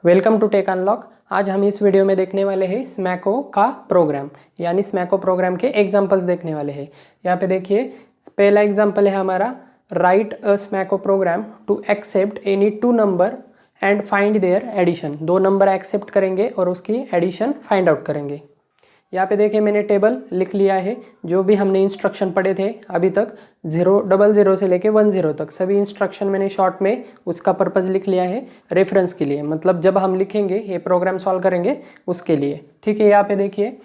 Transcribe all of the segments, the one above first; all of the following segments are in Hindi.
Welcome to take unlock. आज हम इस वीडियो में देखने वाले हैं स्मैको का प्रोग्राम, यानी स्मैको प्रोग्राम के एग्जांपल्स देखने वाले हैं। यहाँ पे देखिए, पहला एग्जांपल है हमारा, राइट अ स्मैको program to accept any two number and find their addition. दो नंबर एक्सेप्ट करेंगे और उसकी एडिशन फाइंड आउट करेंगे। यहाँ पे देखिए, मैंने टेबल लिख लिया है। जो भी हमने इंस्ट्रक्शन पढ़े थे अभी तक, 000 से लेके 10 तक सभी इंस्ट्रक्शन मैंने शॉर्ट में उसका पर्पज़ लिख लिया है रेफरेंस के लिए, मतलब जब हम लिखेंगे ये प्रोग्राम सॉल्व करेंगे उसके लिए। ठीक है, यहाँ पे देखिए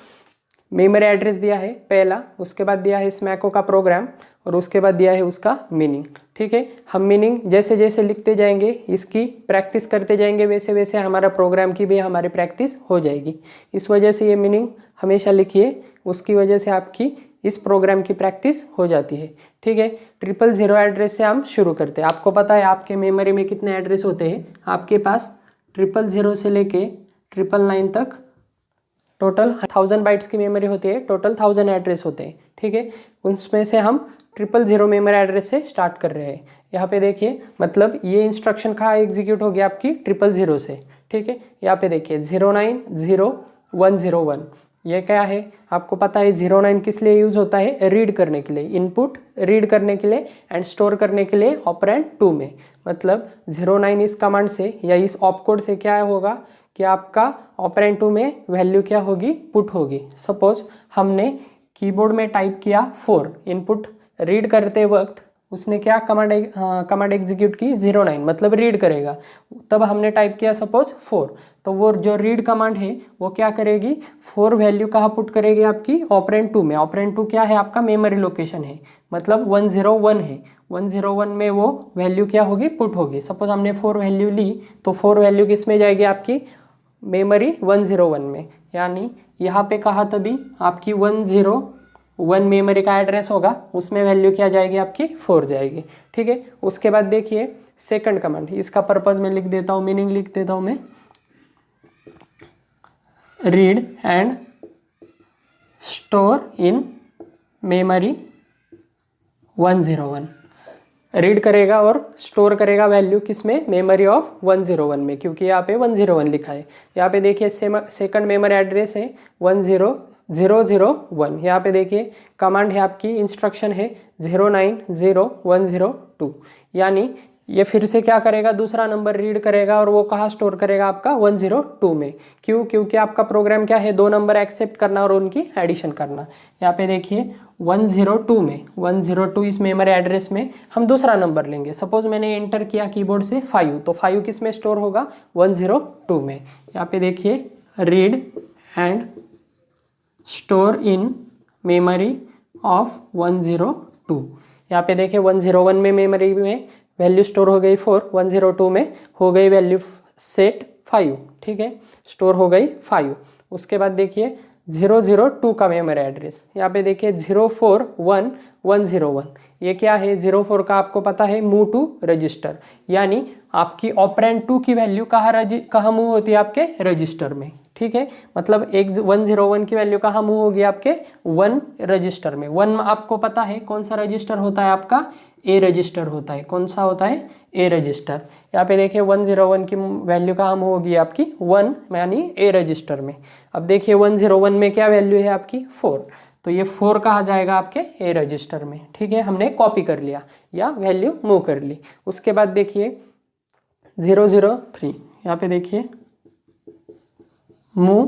मेमोरी एड्रेस दिया है पहला, उसके बाद दिया है स्मैको का प्रोग्राम और उसके बाद दिया है उसका मीनिंग। ठीक है, हम मीनिंग जैसे जैसे लिखते जाएंगे, इसकी प्रैक्टिस करते जाएंगे, वैसे वैसे हमारा प्रोग्राम की भी हमारी प्रैक्टिस हो जाएगी। इस वजह से ये मीनिंग हमेशा लिखिए, उसकी वजह से आपकी इस प्रोग्राम की प्रैक्टिस हो जाती है। ठीक है, 000 एड्रेस से हम शुरू करते हैं। आपको पता है आपके मेमोरी में कितने एड्रेस होते हैं? आपके पास 000 से लेके 999 तक टोटल 1000 बाइट्स की मेमोरी होती है, टोटल 1000 एड्रेस होते हैं। ठीक है, उसमें से हम 000 मेमोरी एड्रेस से स्टार्ट कर रहे हैं। यहाँ पे देखिए, मतलब ये इंस्ट्रक्शन कहाँ एग्जीक्यूट हो गया आपकी 000 से। ठीक है, यहाँ पे देखिए 090101, ये क्या है आपको पता है? 09 किस लिए यूज होता है? रीड करने के लिए, इनपुट रीड करने के लिए एंड स्टोर करने के लिए ऑपरेंड 2 में। मतलब 09 इस कमांड से या इस ऑपकोड से क्या होगा कि आपका ऑपरेंड 2 में वैल्यू क्या होगी? पुट होगी। सपोज हमने कीबोर्ड में टाइप किया 4, इनपुट रीड करते वक्त उसने क्या कमांड एग्जीक्यूट की? 09, मतलब रीड करेगा। तब हमने टाइप किया सपोज 4, तो वो जो रीड कमांड है वो क्या करेगी? 4 वैल्यू कहाँ पुट करेगी? आपकी ऑपरेंड 2 में। ऑपरेंड 2 क्या है? आपका मेमोरी लोकेशन है, मतलब 101 है। 101 में वो वैल्यू क्या होगी? पुट होगी। सपोज हमने 4 वैल्यू ली, तो 4 वैल्यू किस में जाएगी? आपकी मेमोरी 101 में। यानी यहाँ पे कहा तभी आपकी 101 मेमोरी का एड्रेस होगा, उसमें वैल्यू क्या जाएगी? आपकी 4 जाएगी। ठीक है, उसके बाद देखिए सेकंड कमांड, इसका पर्पज मैं लिख देता हूँ, मीनिंग लिख देता हूँ मैं। Read and store in memory 101। Read करेगा और स्टोर करेगा वैल्यू किस में? मेमोरी ऑफ 101 में, क्योंकि यहाँ पे 101 लिखा है। यहाँ पे देखिए सेकंड मेमोरी एड्रेस है 10001। यहाँ पे देखिए कमांड है आपकी, इंस्ट्रक्शन है 090102। यानी ये फिर से क्या करेगा? दूसरा नंबर रीड करेगा और वो कहाँ स्टोर करेगा? आपका 102 में। क्यों? क्योंकि आपका प्रोग्राम क्या है? दो नंबर एक्सेप्ट करना और उनकी एडिशन करना। यहाँ पे देखिए 102 में, 102 इस मेमोरी एड्रेस में हम दूसरा नंबर लेंगे। सपोज मैंने एंटर किया कीबोर्ड से 5, तो 5 किस में स्टोर होगा? 102 में। यहाँ पे देखिए read and store in memory of 102। यहाँ पे देखिए 101 में मेमोरी में वैल्यू स्टोर हो गई 4, 102 में हो गई वैल्यू सेट 5। ठीक है, स्टोर हो गई 5। उसके बाद देखिए 002 का मेमोरी एड्रेस, यहाँ पे देखिए 041101। ये क्या है? 04 का आपको पता है मूव टू रजिस्टर, यानी आपकी ऑपरेंड 2 की वैल्यू कहाँ मूव होती है? आपके रजिस्टर में। ठीक है, मतलब एक 101 की वैल्यू कहाँ मूव होगी? आपके 1 रजिस्टर में। 1 आपको पता है कौन सा रजिस्टर होता है? आपका ए रजिस्टर होता है। कौन सा होता है? ए रजिस्टर। यहाँ पे देखिए 101 की वैल्यू कहाँ मूव होगी? आपकी 1, यानी ए रजिस्टर में। अब देखिए 101 में क्या वैल्यू है? आपकी 4, तो ये 4 कहाँ जाएगा? आपके ए रजिस्टर में। ठीक है, हमने कॉपी कर लिया या वैल्यू मूव कर ली। उसके बाद देखिए 003, यहाँ पे देखिए move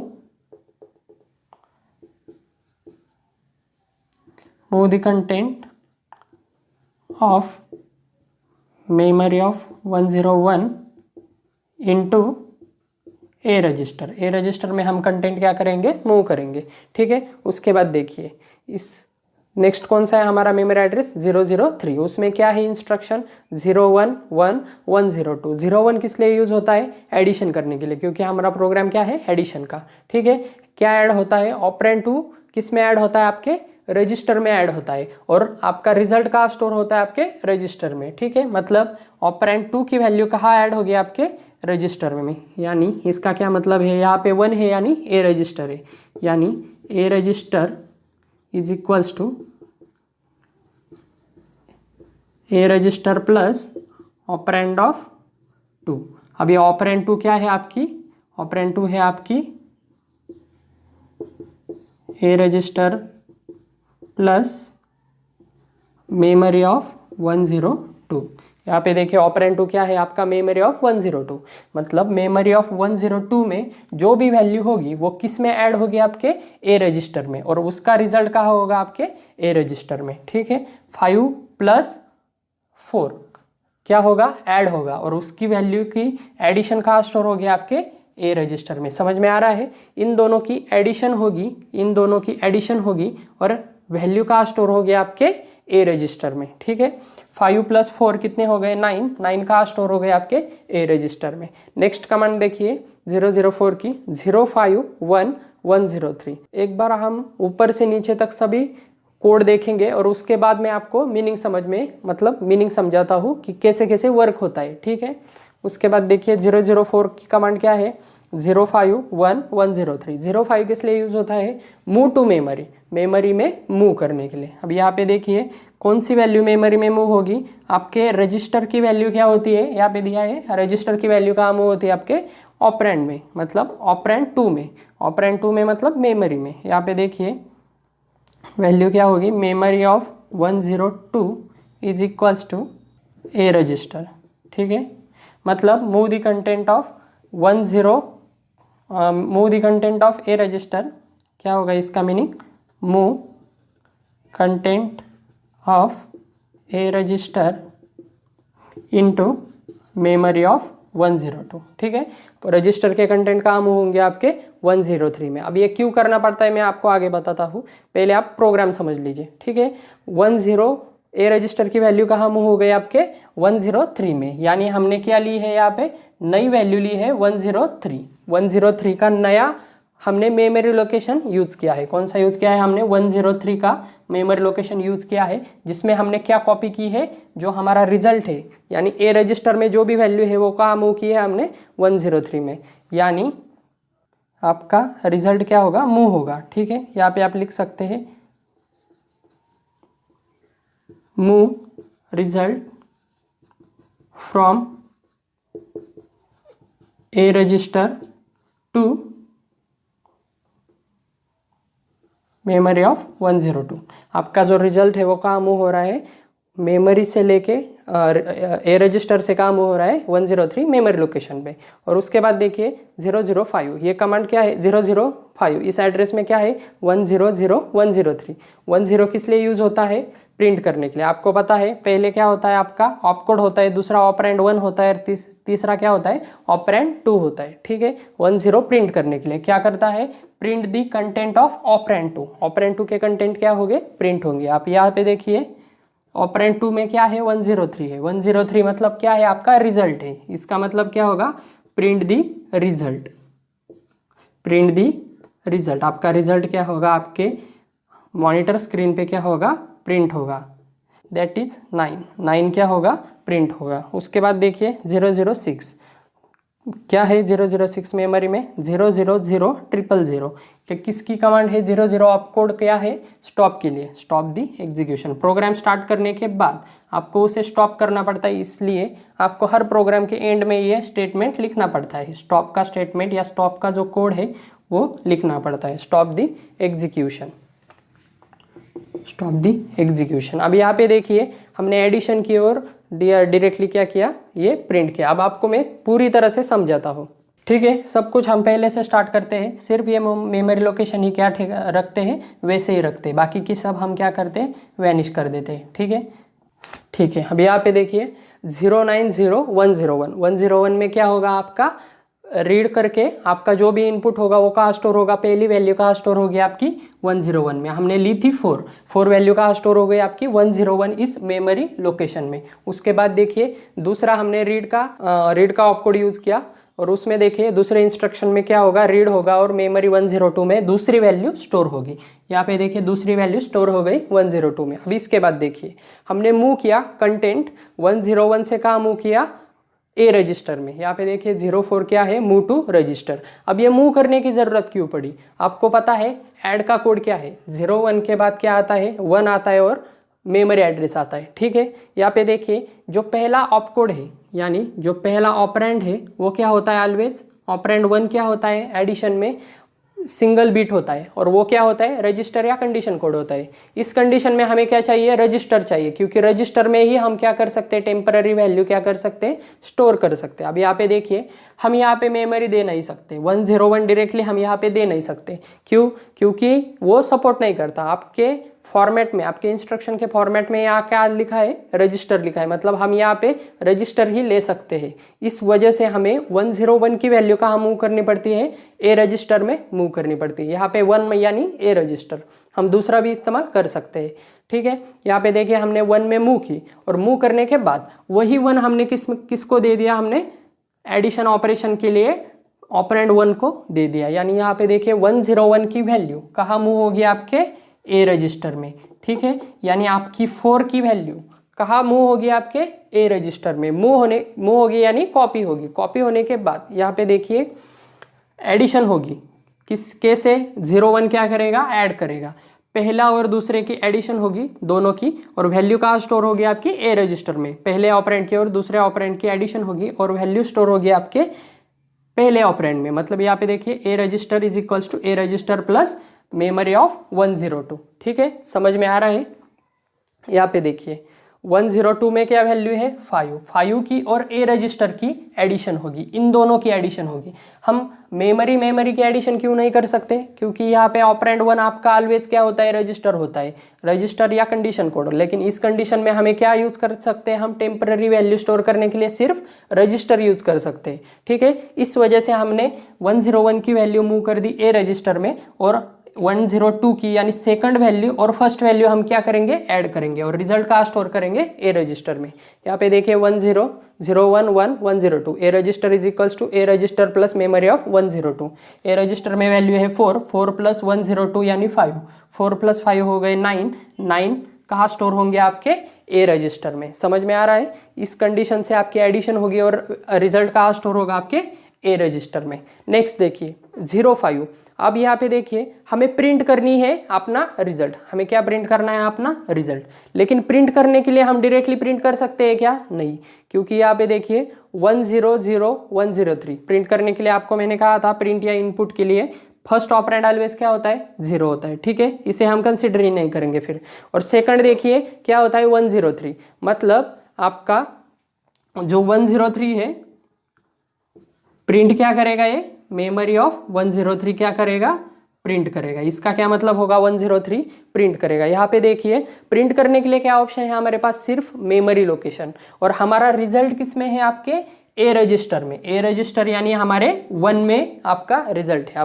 the content of memory of 101 into A register. A register में हम कंटेंट क्या करेंगे? मूव करेंगे। ठीक है, उसके बाद देखिए इस नेक्स्ट कौन सा है हमारा मेमोरी एड्रेस? 003। उसमें क्या है इंस्ट्रक्शन? 011102। 01 किस लिए यूज होता है? एडिशन करने के लिए, क्योंकि हमारा प्रोग्राम क्या है? एडिशन का। ठीक है, क्या ऐड होता है? ऑपरेंड 2 किस में ऐड होता है? आपके रजिस्टर में ऐड होता है, और आपका रिजल्ट कहाँ स्टोर होता है? आपके रजिस्टर में। ठीक है, मतलब ऑपरेंड 2 की वैल्यू कहाँ ऐड होगी? आपके रजिस्टर में। यानी इसका क्या मतलब है? यहाँ पे 1 है यानी ए रजिस्टर है, यानी A register is equals to A register plus operand of 2। अब ये ऑपरेंड 2 क्या है? आपकी ऑपरेंड 2 है आपकी ए रजिस्टर प्लस मेमोरी ऑफ 102। यहाँ पे देखिए ऑपरेंड 2 क्या है आपका, मेमोरी ऑफ 102। मतलब मेमोरी ऑफ 102 में जो भी वैल्यू होगी वो किस में ऐड होगी, आपके ए रजिस्टर में, और उसका रिजल्ट कहाँ होगा, आपके ए रजिस्टर में। ठीक है, 5 + 4 क्या होगा, ऐड होगा, और उसकी वैल्यू की एडिशन कहाँ स्टोर होगी, आपके ए रजिस्टर में। समझ में आ रहा है, इन दोनों की एडिशन होगी, इन दोनों की एडिशन होगी और वैल्यू कहाँ स्टोर होगी, आपके ए रजिस्टर में। ठीक है, 5 + 4 कितने हो गए, 9, 9 कहाँ स्टोर हो गए, आपके ए रजिस्टर में। नेक्स्ट कमांड देखिए 004 की, 051 103। एक बार हम ऊपर से नीचे तक सभी कोड देखेंगे और उसके बाद मैं आपको मीनिंग समझ में, मतलब मीनिंग समझाता हूँ कि कैसे कैसे वर्क होता है। ठीक है, उसके बाद देखिए 004 की कमांड क्या है, 051 103। 05 किस लिए यूज होता है, मूव टू मेमोरी, मेमोरी में मूव करने के लिए। अब यहाँ पे देखिए कौन सी वैल्यू मेमोरी में मूव होगी, आपके रजिस्टर की वैल्यू क्या होती है, यहाँ पे दिया है रजिस्टर की वैल्यू कहाँ मूव होती है, आपके ऑपरेंड में, मतलब ऑपरेंड 2 में। ऑपरेंड 2 में मतलब मेमोरी में। यहाँ पे देखिए वैल्यू क्या होगी, memory of 102 is equals to A register. ठीक है, मतलब move the content of move the content of A register, क्या होगा इसका meaning, move content of A register into memory of 102। ठीक है, तो रजिस्टर के कंटेंट कहाँ मूव होंगे, आपके 103 में। अब ये क्यों करना पड़ता है मैं आपको आगे बताता हूँ, पहले आप प्रोग्राम समझ लीजिए। ठीक है, 10 ए रजिस्टर की वैल्यू कहाँ मूव हो गई, आपके 103 में, यानी हमने क्या ली है, यहाँ पे नई वैल्यू ली है 103। 103 का नया हमने मेमोरी लोकेशन यूज किया है। कौन सा यूज किया है, हमने 103 का मेमोरी लोकेशन यूज किया है, जिसमें हमने क्या कॉपी की है, जो हमारा रिजल्ट है, यानी ए रजिस्टर में जो भी वैल्यू है वो कहाँ मूव की है हमने 103 में, यानी आपका रिजल्ट क्या होगा, मूव होगा। ठीक है, यहाँ पे आप लिख सकते हैं move result from A register to memory of 102। आपका जो रिजल्ट है वो कहाँ मूव हो रहा है, मेमोरी से लेके ए रजिस्टर से कहाँ मूव हो रहा है, 103 मेमोरी लोकेशन पे। और उसके बाद देखिए 005, ये कमांड क्या है, 005 इस एड्रेस में क्या है, 100103। 10 किस लिए यूज होता है, प्रिंट करने के लिए। आपको पता है पहले क्या होता है, आपका ऑपकोड होता है, दूसरा ऑपरेंड 1 होता है, तीसरा क्या होता है, ऑपरेंड 2 होता है। ठीक है, 10 प्रिंट करने के लिए क्या करता है, print the content of operand 2। Operand 2 के कंटेंट क्या होंगे, प्रिंट होंगे। आप यहाँ पे देखिए ऑपरेंड 2 में क्या है, 103 है। 103 मतलब क्या है, आपका रिजल्ट है। इसका मतलब क्या होगा, print the result, print the result. आपका रिजल्ट क्या होगा, आपके मॉनिटर स्क्रीन पे क्या होगा, प्रिंट होगा, दैट इज 9। 9 क्या होगा, प्रिंट होगा। उसके बाद देखिए 006 क्या है, 006 मेमोरी में 000000 कि किसकी कमांड है, 00 ऑपकोड क्या है, स्टॉप के लिए, stop the execution. Program start करने के बाद आपको उसे स्टॉप करना पड़ता है, इसलिए आपको हर प्रोग्राम के एंड में ये स्टेटमेंट लिखना पड़ता है। स्टॉप का स्टेटमेंट या स्टॉप का जो कोड है वो लिखना पड़ता है, stop the execution, stop the execution. अब यहाँ पे देखिए हमने एडिशन की और डायरेक्टली क्या किया, ये प्रिंट किया। अब आपको मैं पूरी तरह से समझाता हूँ। ठीक है, सब कुछ हम पहले से स्टार्ट करते हैं, सिर्फ ये मेमोरी लोकेशन ही क्या रखते हैं, वैसे ही रखते हैं, बाकी की सब हम क्या करते हैं, वैनिश कर देते हैं। ठीक है, ठीक है। अब यहाँ पे देखिए 090101 101 में क्या होगा, आपका रीड करके आपका जो भी इनपुट होगा वो कहाँ स्टोर होगा, पहली वैल्यू कहाँ स्टोर होगी आपकी 101 में। हमने ली थी 4 वैल्यू कहाँ स्टोर हो गई आपकी 101 इस मेमोरी लोकेशन में। उसके बाद देखिए दूसरा हमने रीड का ऑपकोड यूज किया, और उसमें देखिए दूसरे इंस्ट्रक्शन में क्या होगा, रीड होगा और मेमोरी 102 में दूसरी वैल्यू स्टोर होगी। यहाँ पे देखिए दूसरी वैल्यू स्टोर हो गई 102 में। अभी इसके बाद देखिए हमने मूव किया कंटेंट 101 से कहाँ मूव किया, ए रजिस्टर में। यहाँ पे देखिए 04 क्या है, मूव टू रजिस्टर। अब ये मूव करने की ज़रूरत क्यों पड़ी, आपको पता है ऐड का कोड क्या है, 01 के बाद क्या आता है, 1 आता है और मेमोरी एड्रेस आता है। ठीक है, यहाँ पे देखिए जो पहला ऑपकोड है, यानी जो पहला ऑपरेंड है वो क्या होता है, ऑलवेज ऑपरेंड 1 क्या होता है एडिशन में, सिंगल बीट होता है, और वो क्या होता है रजिस्टर या कंडीशन कोड होता है। इस कंडीशन में हमें क्या चाहिए, रजिस्टर चाहिए, क्योंकि रजिस्टर में ही हम क्या कर सकते हैं, टेम्पररी वैल्यू क्या कर सकते हैं, स्टोर कर सकते हैं। अब यहाँ पे देखिए हम यहाँ पे मेमोरी दे नहीं सकते, 101 डायरेक्टली हम यहाँ पे दे नहीं सकते। क्यों, क्योंकि वो सपोर्ट नहीं करता। आपके फॉर्मेट में, आपके इंस्ट्रक्शन के फॉर्मेट में यहाँ क्या लिखा है, रजिस्टर लिखा है, मतलब हम यहाँ पे रजिस्टर ही ले सकते हैं। इस वजह से हमें 101 की वैल्यू कहाँ मूव करनी पड़ती है, ए रजिस्टर में मूव करनी पड़ती है। यहाँ पे 1 में यानी ए रजिस्टर, हम दूसरा भी इस्तेमाल कर सकते हैं। ठीक है, यहाँ पे देखिए हमने 1 में मूव की, और मूव करने के बाद वही 1 हमने किसको दे दिया, हमने एडिशन ऑपरेशन के लिए ऑपरेंड 1 को दे दिया। यानी यहाँ पे देखिए 101 की वैल्यू कहाँ मूव होगी, आपके ए रजिस्टर में। ठीक है, यानी आपकी 4 की वैल्यू कहाँ मूव होगी, आपके ए रजिस्टर में मूव होगी, यानी कॉपी होगी। कॉपी होने के बाद यहाँ पे देखिए एडिशन होगी, कैसे, 01 क्या करेगा, ऐड करेगा, पहला और दूसरे की एडिशन होगी दोनों की, और वैल्यू कहाँ स्टोर होगी, आपकी ए रजिस्टर में। पहले ऑपरेंड की और दूसरे ऑपरेंड की एडिशन होगी, और वैल्यू स्टोर होगी आपके पहले ऑपरेंड में। मतलब यहाँ पे देखिए A register is equals to A register plus memory of 102। ठीक है, समझ में आ रहा है। यहाँ पे देखिए 102 में क्या वैल्यू है, 5 की और ए रजिस्टर की एडिशन होगी, इन दोनों की एडिशन होगी। हम मेमोरी की एडिशन क्यों नहीं कर सकते, क्योंकि यहाँ पे ऑपरेंड 1 आपका ऑलवेज क्या होता है, रजिस्टर होता है, रजिस्टर या कंडीशन कोड। लेकिन इस कंडीशन में हमें क्या यूज कर सकते हैं, हम टेम्पररी वैल्यू स्टोर करने के लिए सिर्फ रजिस्टर यूज कर सकते हैं। ठीक है, इस वजह से हमने 101 की वैल्यू मूव कर दी ए रजिस्टर में, और 102 की यानी सेकंड वैल्यू और फर्स्ट वैल्यू हम क्या करेंगे, ऐड करेंगे, और रिजल्ट का स्टोर करेंगे ए रजिस्टर में। यहाँ पे देखिए 1011102 A register is equals to A register plus memory of 102। A register में वैल्यू है 4 प्लस 102 यानी 5, 4 प्लस 5 हो गए 9 कहाँ स्टोर होंगे, आपके ए रजिस्टर में। समझ में आ रहा है। इस कंडीशन से आपकी एडिशन होगी और रिजल्ट कहाँ स्टोर होगा, आपके ए रजिस्टर में। नेक्स्ट देखिए 05। अब यहाँ पे देखिए हमें प्रिंट करनी है अपना रिजल्ट। हमें क्या प्रिंट करना है, अपना रिजल्ट। लेकिन प्रिंट करने के लिए हम डायरेक्टली प्रिंट कर सकते हैं क्या, नहीं, क्योंकि यहाँ पे देखिए 100103 प्रिंट करने के लिए आपको मैंने कहा था प्रिंट या इनपुट के लिए फर्स्ट ऑपरेंड ऑलवेज क्या होता है, 0 होता है। ठीक है, इसे हम कंसिडर ही नहीं करेंगे फिर। और सेकंड देखिए क्या होता है, 103, मतलब आपका जो 103 है प्रिंट क्या करेगा, ये मेमोरी ऑफ 103 क्या करेगा, प्रिंट करेगा। इसका क्या मतलब होगा, 103 प्रिंट करेगा। यहाँ पे देखिए प्रिंट करने के लिए क्या ऑप्शन है हमारे पास, सिर्फ मेमोरी लोकेशन, और हमारा रिजल्ट किस में है, आपके ए रजिस्टर में। ए रजिस्टर यानी हमारे 1 में आपका रिजल्ट है।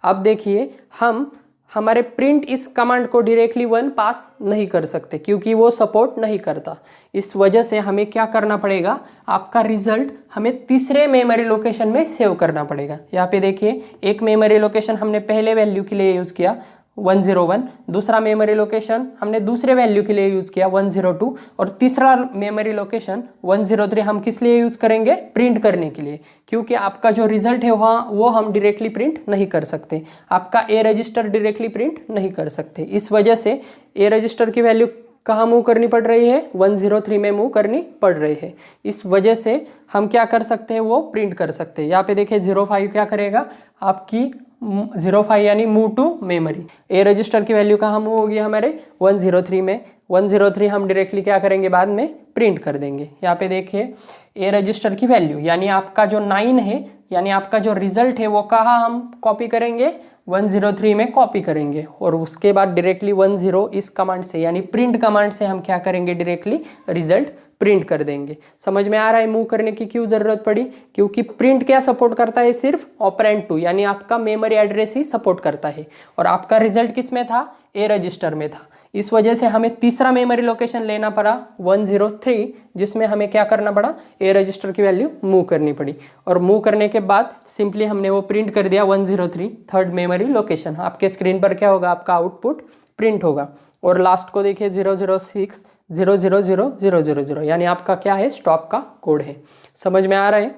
अब देखिए हम हमारे प्रिंट इस कमांड को डायरेक्टली 1 पास नहीं कर सकते, क्योंकि वो सपोर्ट नहीं करता। इस वजह से हमें क्या करना पड़ेगा, आपका रिजल्ट हमें तीसरे मेमोरी लोकेशन में सेव करना पड़ेगा। यहाँ पे देखिए एक मेमोरी लोकेशन हमने पहले वैल्यू के लिए यूज़ किया 101, दूसरा मेमोरी लोकेशन हमने दूसरे वैल्यू के लिए यूज़ किया 102, और तीसरा मेमोरी लोकेशन 103 हम किस लिए यूज़ करेंगे, प्रिंट करने के लिए। क्योंकि आपका जो रिजल्ट है वहाँ वो हम डायरेक्टली प्रिंट नहीं कर सकते, आपका ए रजिस्टर डायरेक्टली प्रिंट नहीं कर सकते। इस वजह से ए रजिस्टर की वैल्यू कहाँ मूव करनी पड़ रही है, 103 में मूव करनी पड़ रही है। इस वजह से हम क्या कर सकते हैं, वो प्रिंट कर सकते हैं। यहाँ पे देखिए 05 क्या करेगा, आपकी 05 यानी move to memory. A register की वैल्यू कहाँ मूव होगी, हमारे 103 में। 103 हम डायरेक्टली क्या करेंगे, बाद में प्रिंट कर देंगे। यहाँ पे देखिए ए रजिस्टर की वैल्यू यानी आपका जो 9 है, यानी आपका जो रिजल्ट है वो कहाँ हम कॉपी करेंगे, 103 में कॉपी करेंगे, और उसके बाद डायरेक्टली 10 इस कमांड से यानी प्रिंट कमांड से हम क्या करेंगे, डायरेक्टली रिजल्ट प्रिंट कर देंगे। समझ में आ रहा है मूव करने की क्यों जरूरत पड़ी, क्योंकि प्रिंट क्या सपोर्ट करता है, सिर्फ ऑपरेंड 2 यानी आपका मेमोरी एड्रेस ही सपोर्ट करता है, और आपका रिजल्ट किस में था, ए रजिस्टर में था। इस वजह से हमें तीसरा मेमोरी लोकेशन लेना पड़ा 103, जिसमें हमें क्या करना पड़ा, ए रजिस्टर की वैल्यू मूव करनी पड़ी, और मूव करने के बाद सिंपली हमने वो प्रिंट कर दिया 103 थर्ड मेमोरी लोकेशन। आपके स्क्रीन पर क्या होगा, आपका आउटपुट प्रिंट होगा। और लास्ट को देखिए 006 000 यानी आपका क्या है, स्टॉप का कोड है। समझ में आ रहा है,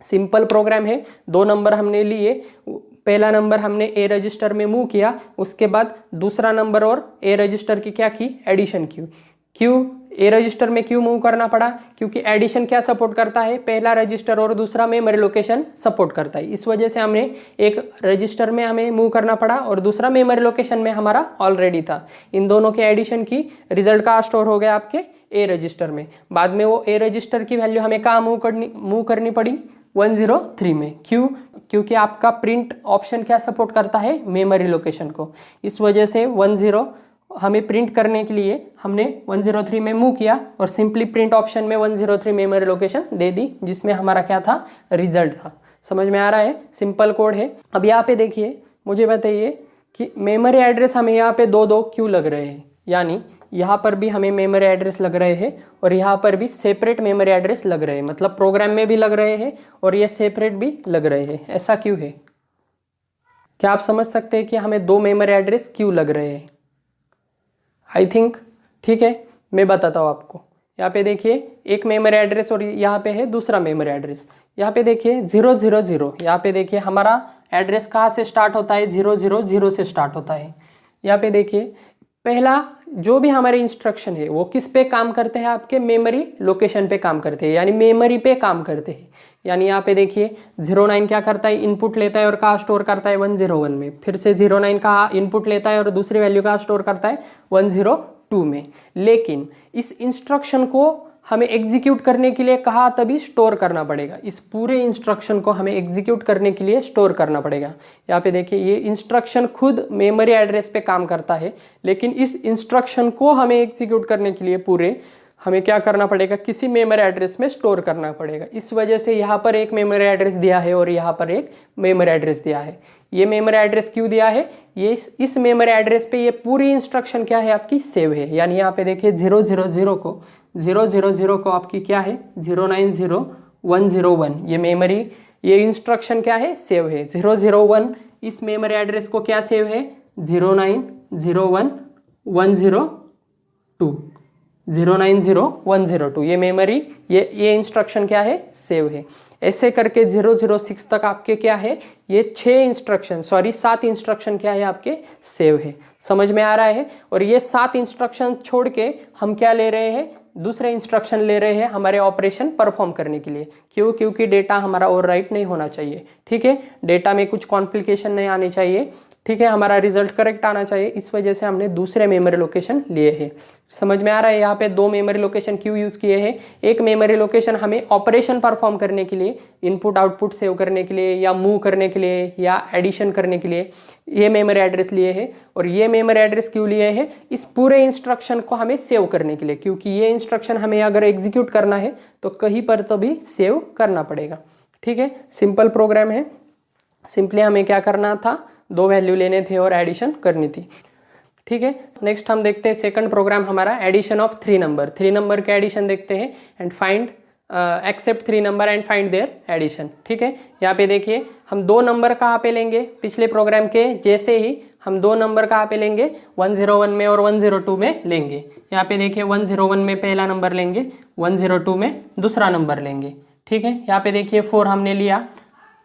सिंपल प्रोग्राम है। 2 नंबर हमने लिए, पहला नंबर हमने ए रजिस्टर में मूव किया, उसके बाद दूसरा नंबर और ए रजिस्टर की क्या की, एडिशन की। क्यों ए रजिस्टर में क्यों मूव करना पड़ा? क्योंकि एडिशन क्या सपोर्ट करता है? पहला रजिस्टर और दूसरा मेमोरी लोकेशन सपोर्ट करता है। इस वजह से हमने एक रजिस्टर में हमें मूव करना पड़ा और दूसरा मेमोरी लोकेशन में हमारा ऑलरेडी था। इन दोनों के एडिशन की रिजल्ट कहाँ स्टोर हो गया? आपके ए रजिस्टर में। बाद में वो ए रजिस्टर की वैल्यू हमें कहाँ मूव करनी पड़ी? 103 में। क्यों? क्योंकि आपका प्रिंट ऑप्शन क्या सपोर्ट करता है? मेमोरी लोकेशन को। इस वजह से 10 हमें प्रिंट करने के लिए हमने 103 में मूव किया और सिंपली प्रिंट ऑप्शन में 103 मेमोरी लोकेशन दे दी, जिसमें हमारा क्या था? रिजल्ट था। समझ में आ रहा है? सिंपल कोड है। अब यहाँ पे देखिए, मुझे बताइए कि मेमोरी एड्रेस हमें यहाँ पे दो क्यों लग रहे हैं? यानी यहाँ पर भी हमें मेमोरी एड्रेस लग रहे हैं और यहाँ पर भी सेपरेट मेमोरी एड्रेस लग रहे हैं। मतलब प्रोग्राम में भी लग रहे हैं और ये सेपरेट भी लग रहे हैं। ऐसा क्यों है? क्या आप समझ सकते हैं कि हमें दो मेमोरी एड्रेस क्यों लग रहे हैं? आई थिंक ठीक है, मैं बताता हूँ आपको। यहाँ पे देखिए एक मेमोरी एड्रेस और यहाँ पे है दूसरा मेमोरी एड्रेस। यहाँ पे देखिए 000, यहाँ पे देखिए हमारा एड्रेस कहाँ से स्टार्ट होता है? 000 से स्टार्ट होता है। यहाँ पे देखिए पहला जो भी हमारे इंस्ट्रक्शन है वो किस पे काम करते हैं? आपके मेमोरी लोकेशन पे काम करते हैं, यानी मेमोरी पे काम करते हैं। यानी यहाँ पे देखिए 09 क्या करता है? इनपुट लेता है और कहाँ स्टोर करता है? 101 में। फिर से 09 का इनपुट लेता है और दूसरी वैल्यू कहाँ स्टोर करता है? 102 में। लेकिन इस इंस्ट्रक्शन को हमें एग्जीक्यूट करने के लिए कहाँ तभी स्टोर करना पड़ेगा? इस पूरे इंस्ट्रक्शन को हमें एग्जीक्यूट करने के लिए स्टोर करना पड़ेगा। यहाँ पे देखिए ये इंस्ट्रक्शन खुद मेमोरी एड्रेस पे काम करता है, लेकिन इस इंस्ट्रक्शन को हमें एग्जीक्यूट करने के लिए पूरे हमें क्या करना पड़ेगा? किसी मेमोरी एड्रेस में स्टोर करना पड़ेगा। इस वजह से यहाँ पर एक मेमोरी एड्रेस दिया है और यहाँ पर एक मेमोरी एड्रेस दिया है। ये मेमोरी एड्रेस क्यों दिया है? ये इस मेमोरी एड्रेस पे ये पूरी इंस्ट्रक्शन क्या है? आपकी सेव है। यानी यहाँ पे देखिए 000 को आपकी क्या है? 090101 ये मेमोरी, ये इंस्ट्रक्शन क्या है? सेव है। 001 इस मेमोरी एड्रेस को क्या सेव है? 0901102 0901102 ये मेमोरी, ये इंस्ट्रक्शन क्या है? सेव है। ऐसे करके 006 तक आपके क्या है? ये 7 इंस्ट्रक्शन क्या है? आपके सेव है। समझ में आ रहा है? और ये 7 इंस्ट्रक्शन छोड़ के हम क्या ले रहे हैं? दूसरे इंस्ट्रक्शन ले रहे हैं हमारे ऑपरेशन परफॉर्म करने के लिए। क्यों? क्योंकि डेटा हमारा ओवरराइट नहीं होना चाहिए। ठीक है, डेटा में कुछ कॉम्प्लिकेशन नहीं आनी चाहिए। ठीक है, हमारा रिजल्ट करेक्ट आना चाहिए। इस वजह से हमने दूसरे मेमोरी लोकेशन लिए हैं। समझ में आ रहा है? यहाँ पे दो मेमोरी लोकेशन क्यों यूज़ किए हैं? एक मेमोरी लोकेशन हमें ऑपरेशन परफॉर्म करने के लिए, इनपुट आउटपुट सेव करने के लिए या मूव करने के लिए या एडिशन करने के लिए ये मेमोरी एड्रेस लिए हैं। और ये मेमोरी एड्रेस क्यों लिए हैं? इस पूरे इंस्ट्रक्शन को हमें सेव करने के लिए, क्योंकि ये इंस्ट्रक्शन हमें अगर एग्जीक्यूट करना है तो कहीं पर तो भी सेव करना पड़ेगा। ठीक है, सिंपल प्रोग्राम है। सिंपली हमें क्या करना था? दो वैल्यू लेने थे और एडिशन करनी थी। ठीक है, नेक्स्ट हम देखते हैं सेकंड प्रोग्राम हमारा एडिशन ऑफ 3 नंबर। 3 नंबर के एडिशन देखते हैं and find except 3 number and find their addition. ठीक है, यहाँ पे देखिए हम दो नंबर कहाँ पे लेंगे? पिछले प्रोग्राम के जैसे ही हम दो नंबर कहाँ पे लेंगे? 101 में और 102 में लेंगे। यहाँ पे देखिए 101 में पहला नंबर लेंगे, 102 में दूसरा नंबर लेंगे। ठीक है, यहाँ पे देखिए 4 हमने लिया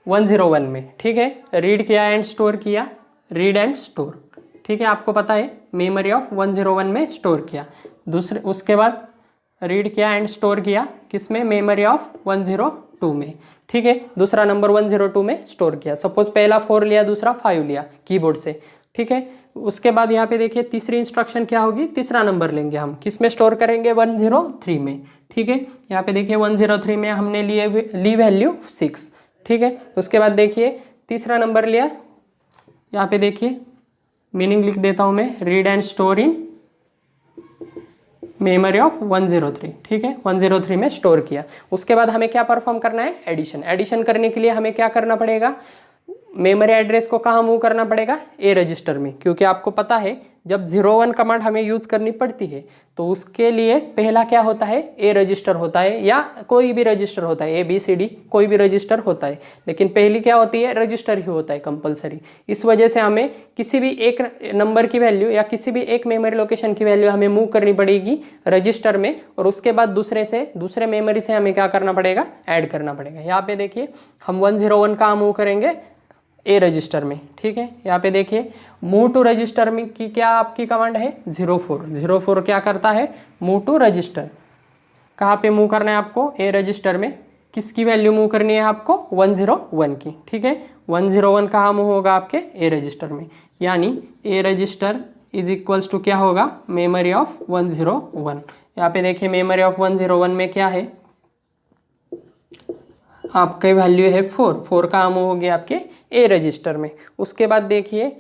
101 में। ठीक है, रीड किया एंड स्टोर किया, रीड एंड स्टोर। ठीक है, आपको पता है मेमोरी ऑफ 101 में स्टोर किया। दूसरे उसके बाद रीड किया एंड स्टोर किया किसमें? मेमोरी ऑफ 102 में। ठीक है, दूसरा नंबर 102 में स्टोर किया। सपोज पहला 4 लिया, दूसरा 5 लिया कीबोर्ड से। ठीक है, उसके बाद यहाँ पे देखिए तीसरी इंस्ट्रक्शन क्या होगी? तीसरा नंबर लेंगे हम, किस में स्टोर करेंगे? 103 में। ठीक है, यहाँ पे देखिए 103 में हमने ली वैल्यू 6। ठीक है, उसके बाद देखिए तीसरा नंबर लिया, यहाँ पे देखिए मीनिंग लिख देता हूँ मैं, read and store in memory of 103। ठीक है, 103 में स्टोर किया। उसके बाद हमें क्या परफॉर्म करना है? एडिशन। एडिशन करने के लिए हमें क्या करना पड़ेगा? मेमोरी एड्रेस को कहाँ मूव करना पड़ेगा? ए रजिस्टर में। क्योंकि आपको पता है जब 01 कमांड हमें यूज़ करनी पड़ती है तो उसके लिए पहला क्या होता है? ए रजिस्टर होता है, या कोई भी रजिस्टर होता है, ABCD कोई भी रजिस्टर होता है, लेकिन पहली क्या होती है? रजिस्टर ही होता है कंपलसरी। इस वजह से हमें किसी भी एक नंबर की वैल्यू या किसी भी एक मेमोरी लोकेशन की वैल्यू हमें मूव करनी पड़ेगी रजिस्टर में, और उसके बाद दूसरे मेमोरी से हमें क्या करना पड़ेगा? ऐड करना पड़ेगा। यहाँ पे देखिए हम 101 कहाँ मूव करेंगे? ए रजिस्टर में। ठीक है, यहाँ पे देखिए मूव टू रजिस्टर में की क्या आपकी कमांड है 04। 04 क्या करता है, मूव टू रजिस्टर। कहाँ पे मूव करना है आपको, ए रजिस्टर में। किसकी वैल्यू मूव करनी है आपको, 101 की। ठीक है, 101 कहाँ मूव होगा आपके ए रजिस्टर में, यानी A register is equals to क्या होगा, मेमोरी ऑफ 101। यहाँ पे देखिए मेमोरी ऑफ 101 में क्या है, आपके वैल्यू है 4 कहाँ मूव हो गया आपके ए रजिस्टर में। उसके बाद देखिए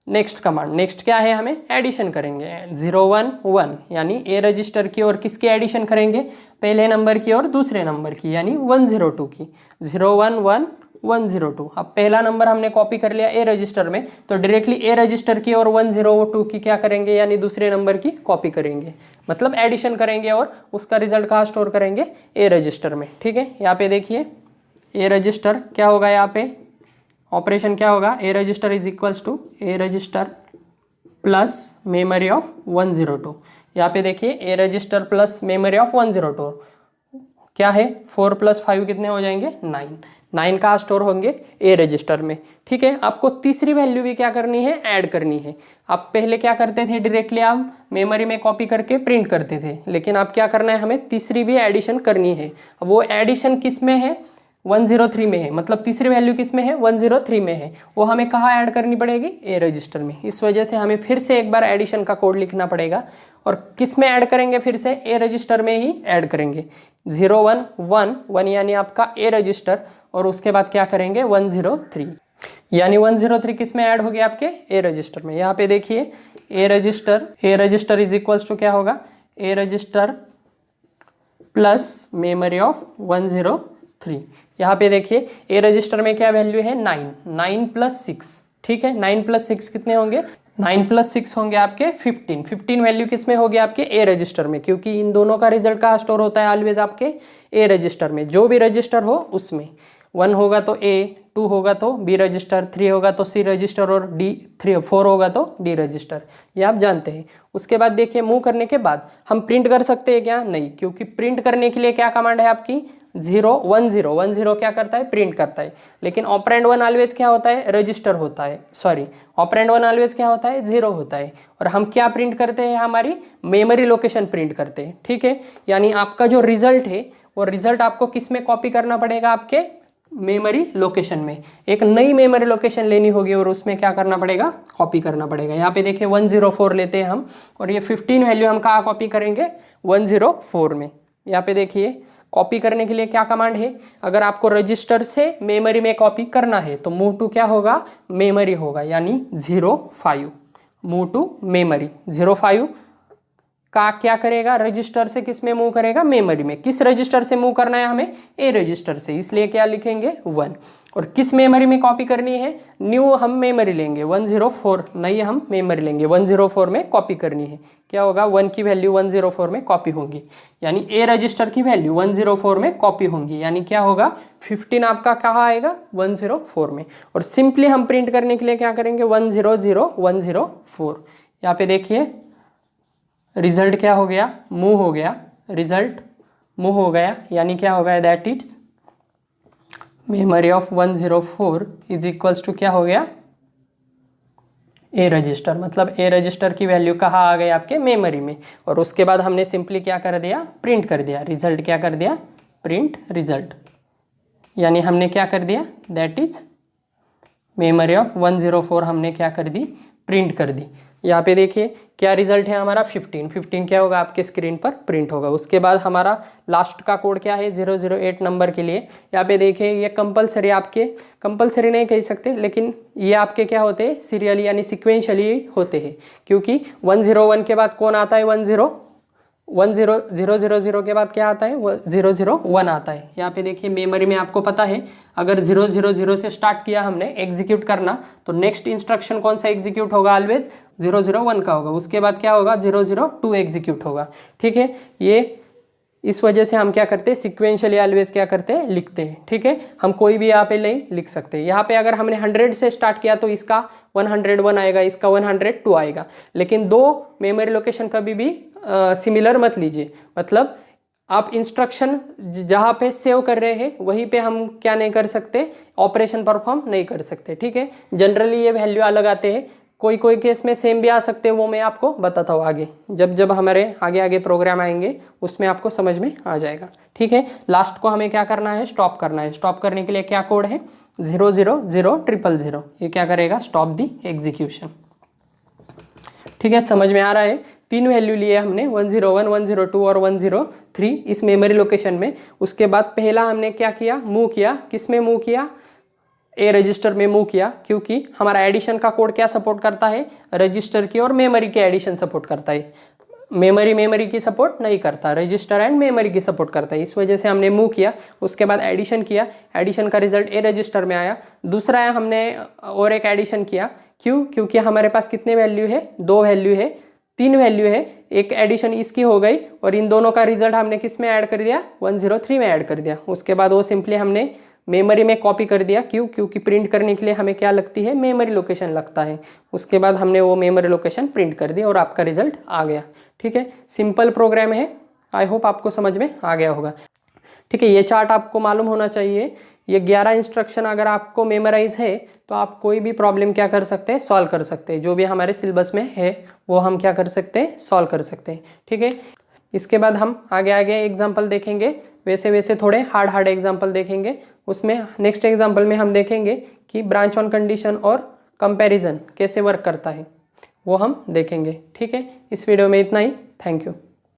नेक्स्ट कमांड, नेक्स्ट क्या है, हमें एडिशन करेंगे 011, यानी ए रजिस्टर की और किसकी एडिशन करेंगे, पहले नंबर की और दूसरे नंबर की, यानी 102 की। 011 102। अब पहला नंबर हमने कॉपी कर लिया ए रजिस्टर में, तो डायरेक्टली ए रजिस्टर की और 102 की क्या करेंगे, यानी दूसरे नंबर की कॉपी करेंगे, मतलब एडिशन करेंगे और उसका रिजल्ट कहाँ स्टोर करेंगे, ए रजिस्टर में। ठीक है, यहाँ पे देखिए ए रजिस्टर क्या होगा, यहाँ पे ऑपरेशन क्या होगा, A register is equals to A register plus memory of 102। यहाँ पे देखिए A register plus memory of 102 क्या है, 4 + 5 कितने हो जाएंगे, 9 कहाँ स्टोर होंगे, ए रजिस्टर में। ठीक है, आपको तीसरी वैल्यू भी क्या करनी है, ऐड करनी है। आप पहले क्या करते थे, डायरेक्टली आप मेमोरी में कॉपी करके प्रिंट करते थे, लेकिन अब क्या करना है, हमें तीसरी भी एडिशन करनी है। वो एडिशन किस में है, 103 में है, मतलब तीसरी वैल्यू किस में है, 103 में है। वो हमें कहाँ ऐड करनी पड़ेगी, ए रजिस्टर में। इस वजह से हमें फिर से एक बार एडिशन का कोड लिखना पड़ेगा, और किस में ऐड करेंगे, फिर से ए रजिस्टर में ही ऐड करेंगे। 0111 यानी आपका ए रजिस्टर, और उसके बाद क्या करेंगे 103, यानी 103 किस में ऐड हो गया आपके ए रजिस्टर में। यहाँ पे देखिए A register is equals to क्या होगा, A register plus memory of 103। यहाँ पे देखिए ए रजिस्टर में क्या वैल्यू है, 9 + 6। ठीक है, 9 + 6 कितने होंगे, 9 + 6 होंगे आपके 15 वैल्यू किस में होगी आपके ए रजिस्टर में, क्योंकि इन दोनों का रिजल्ट कहाँ स्टोर होता है, ऑलवेज आपके ए रजिस्टर में। जो भी रजिस्टर हो उसमें 1 होगा तो ए, 2 होगा तो बी रजिस्टर, 3 होगा तो सी रजिस्टर, और 4 होगा तो डी रजिस्टर, ये आप जानते हैं। उसके बाद देखिए मूव करने के बाद हम प्रिंट कर सकते हैं क्या, नहीं, क्योंकि प्रिंट करने के लिए क्या कमांड है आपकी 010 क्या करता है, प्रिंट करता है। लेकिन ऑपरेंड 1 ऑलवेज क्या होता है, रजिस्टर होता है, सॉरी ऑपरेंड 1 ऑलवेज क्या होता है, 0 होता है। और हम क्या प्रिंट करते हैं, हमारी मेमोरी लोकेशन प्रिंट करते हैं। ठीक है, यानी आपका जो रिजल्ट है वो रिजल्ट आपको किस में कॉपी करना पड़ेगा, आपके मेमोरी लोकेशन में। एक नई मेमोरी लोकेशन लेनी होगी और उसमें क्या करना पड़ेगा, कॉपी करना पड़ेगा। यहाँ पे देखिए 104 लेते हैं हम, और ये 15 वैल्यू हम कहाँ कॉपी करेंगे, 104 में। यहाँ पे देखिए कॉपी करने के लिए क्या कमांड है, अगर आपको रजिस्टर से मेमोरी में कॉपी करना है तो मूव टू क्या होगा, मेमोरी होगा, यानी 05 मूव टू मेमोरी। 05 का क्या करेगा, रजिस्टर से किस में मूव करेगा, मेमोरी में। किस रजिस्टर से मूव करना है हमें, ए रजिस्टर से, इसलिए क्या लिखेंगे 1। और किस मेमोरी में कॉपी करनी है, न्यू हम मेमोरी लेंगे 104, नई हम मेमोरी लेंगे 104 में कॉपी करनी है। क्या होगा, 1 की वैल्यू 104 में कॉपी होगी, यानी ए रजिस्टर की वैल्यू 104 में कॉपी होंगी, यानी क्या होगा 15 आपका कहाँ आएगा 104 में। और सिंपली हम प्रिंट करने के लिए क्या करेंगे 100104। यहाँ पे देखिए रिजल्ट क्या हो गया, मूव हो गया, रिजल्ट मूव हो गया, यानी क्या हो गया, that it's memory of 104 is equals to क्या हो गया, ए रजिस्टर। मतलब ए रजिस्टर की वैल्यू कहाँ आ गई, आपके मेमोरी में। और उसके बाद हमने सिंपली क्या कर दिया, प्रिंट कर दिया, रिजल्ट क्या कर दिया, प्रिंट रिजल्ट, यानी हमने क्या कर दिया, दैट इज मेमोरी ऑफ 104 हमने क्या कर दी, प्रिंट कर दी। यहाँ पे देखिए क्या रिजल्ट है हमारा 15 क्या होगा आपके स्क्रीन पर प्रिंट होगा। उसके बाद हमारा लास्ट का कोड क्या है 008 नंबर के लिए। यहाँ पे देखिए ये कंपलसरी, आपके कंपलसरी नहीं कह सकते, लेकिन ये आपके क्या होते हैं, सीरियली यानी सिक्वेंशली होते हैं, क्योंकि 101 के बाद कौन आता है, 100 के बाद क्या आता है, 001 आता है। यहाँ पे देखिए मेमोरी में आपको पता है अगर 000 से स्टार्ट किया हमने एग्जीक्यूट करना, तो नेक्स्ट इंस्ट्रक्शन कौन सा एग्जीक्यूट होगा, ऑलवेज 001 का होगा। उसके बाद क्या होगा, 002 एग्जीक्यूट होगा। ठीक है, ये इस वजह से हम क्या करते हैं, सिक्वेंशियली ऑलवेज क्या करते हैं, लिखते हैं। ठीक है, हम कोई भी यहाँ पे नहीं लिख सकते। यहाँ पे अगर हमने 100 से स्टार्ट किया तो इसका 101 आएगा, इसका 102 आएगा। लेकिन दो मेमोरी लोकेशन कभी भी सिमिलर मत लीजिए, मतलब आप इंस्ट्रक्शन जहाँ पे सेव कर रहे हैं वहीं पे हम क्या नहीं कर सकते, ऑपरेशन परफॉर्म नहीं कर सकते। ठीक है, जनरली ये वैल्यू अलग आते हैं, कोई कोई केस में सेम भी आ सकते हैं, वो मैं आपको बताता हूँ आगे, जब जब हमारे आगे आगे प्रोग्राम आएंगे उसमें आपको समझ में आ जाएगा। ठीक है, लास्ट को हमें क्या करना है, स्टॉप करना है। स्टॉप करने के लिए क्या कोड है, 0000000। ये क्या करेगा, स्टॉप दी एग्जीक्यूशन। ठीक है, समझ में आ रहा है। 3 वैल्यू लिए हमने 101, 102 और 103 इस मेमोरी लोकेशन में। उसके बाद पहला हमने क्या किया, मूव किया। किस में मूव किया, ए रजिस्टर में मूव किया, क्योंकि हमारा एडिशन का कोड क्या सपोर्ट करता है, रजिस्टर की और मेमोरी के एडिशन सपोर्ट करता है। मेमोरी की सपोर्ट नहीं करता, रजिस्टर एंड मेमोरी की सपोर्ट करता है। इस वजह से हमने मूव किया। उसके बाद एडिशन किया, एडिशन का रिजल्ट ए रजिस्टर में आया। दूसरा है हमने और एक एडिशन किया, क्यों, क्योंकि हमारे पास कितने वैल्यू है, 2 वैल्यू है, 3 वैल्यू है, एक एडिशन इसकी हो गई और इन दोनों का रिजल्ट हमने किस में ऐड कर दिया, 103 में ऐड कर दिया। उसके बाद वो सिंपली हमने मेमोरी में कॉपी कर दिया, क्यों, क्योंकि प्रिंट करने के लिए हमें क्या लगती है, मेमोरी लोकेशन लगता है। उसके बाद हमने वो मेमोरी लोकेशन प्रिंट कर दी और आपका रिजल्ट आ गया। ठीक है, सिंपल प्रोग्राम है, आई होप आपको समझ में आ गया होगा। ठीक है, ये चार्ट आपको मालूम होना चाहिए। ये 11 इंस्ट्रक्शन अगर आपको मेमोराइज है तो आप कोई भी प्रॉब्लम क्या कर सकते हैं, सॉल्व कर सकते हैं। जो भी हमारे सिलेबस में है वो हम क्या कर सकते हैं, सॉल्व कर सकते हैं। ठीक है, इसके बाद हम आगे आगे एग्जाम्पल देखेंगे, वैसे वैसे थोड़े हार्ड एग्जाम्पल देखेंगे। उसमें नेक्स्ट एग्जाम्पल में हम देखेंगे कि ब्रांच ऑन कंडीशन और कंपैरिजन कैसे वर्क करता है, वो हम देखेंगे। ठीक है, इस वीडियो में इतना ही। Thank you.